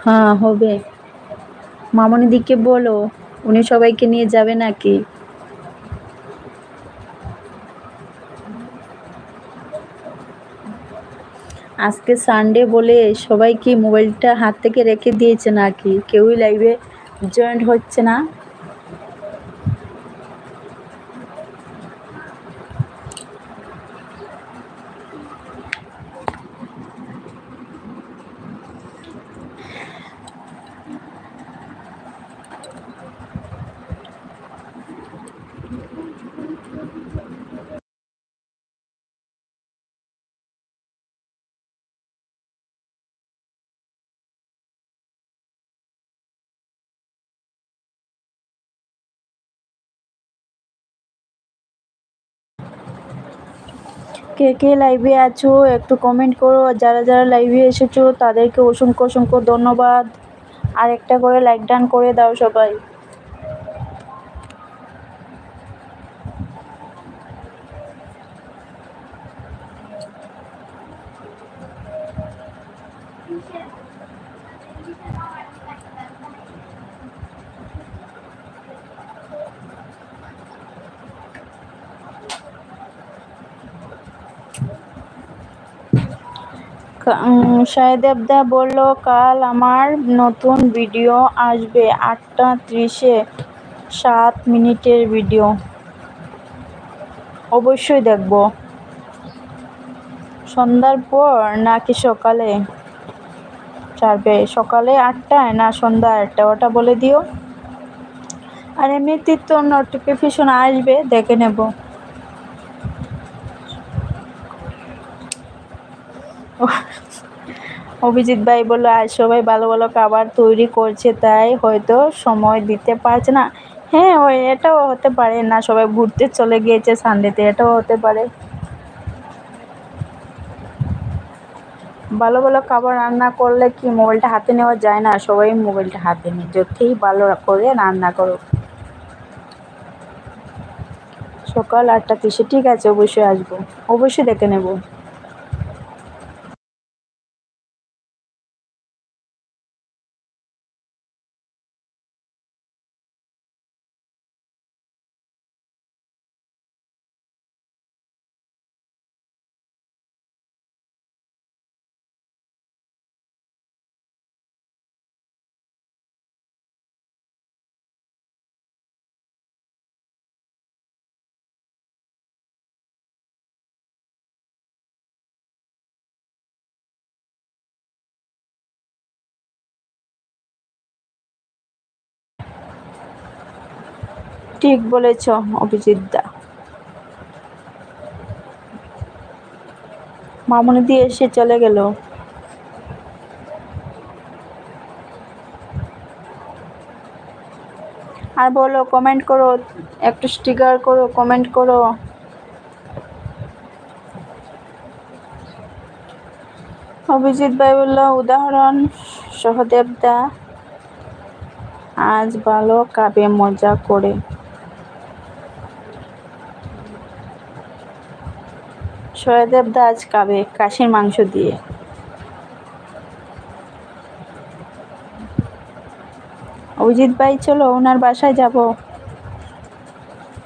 হ্যাঁ হবে। মামনিদিকে বলো, উনি সবাইকে নিয়ে যাবে নাকি? আজকে সানডে বলে সবাই কি মোবাইলটা হাত থেকে রেখে দিয়েছে নাকি? কেউই লাইভে জয়েন্ট হচ্ছে না। কে কে লাইভে আছো একটু কমেন্ট করো। যারা যারা লাইভে এসেছো তাদেরকে অসংখ্য অসংখ্য ধন্যবাদ। আর একটা করে লাইক ডান করে দাও সবাই। শাহেদেবদা বলল কাল আমার নতুন ভিডিও আসবে 8:30-এ, 7 মিনিটের ভিডিও। অবশ্যই দেখব। সন্ধ্যার পর নাকি সকালে ছাড়বে? সকালে 8টায় না সন্ধ্যা 8টায় ওটা বলে দিও। আর এমনিতে তো নোটিফিকেশন আসবে, দেখে নেব। অভিজিৎ ভাই বললো আজ সবাই ভালো ভালো খাবার তৈরি করছে তাই হয়তো সময় দিতে পারছে না। হ্যাঁ ওই এটাও হতে পারে, না সবাই ঘুরতে চলে গিয়েছে সানডেতে, এটাও হতে পারে। ভালো ভালো খাবার রান্না করলে কি মোবাইলটা হাতে নেওয়া যায় না? সবাই মোবাইলটা হাতে নেয়, যতই ভালো করে রান্না করো। সকাল 8:30, ঠিক আছে, অবশ্যই আসবো, অবশ্যই দেখে নেব। ঠিক বলেছ অভিজিৎ দা। মামুনি দিয়ে এসে চলে গেল। আর বলো, কমেন্ট করো, একটু স্টিকার করো, কমেন্ট করো। অভিজিৎ ভাই বলল উদাহরণ সহদেবদা আজ ভালো খাবে মজা করে। সহদেবদা আজ খাবে খাসির মাংস দিয়ে। অভিজিৎ ভাই চলো ওনার বাসায় যাব,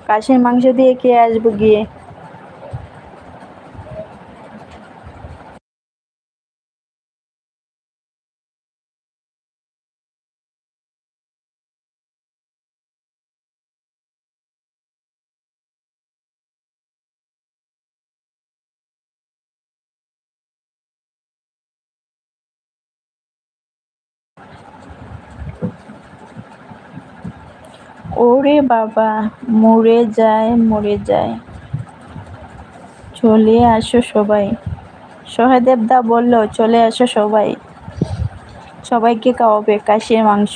খাসির মাংস দিয়ে খেয়ে আসবো গিয়ে। ওরে বাবা, মরে যায় মরে যায়। চলে আসো সবাই। সহদেবদা বলল চলে আসো সবাই, সবাইকে খাওয়াবে খাসির মাংস।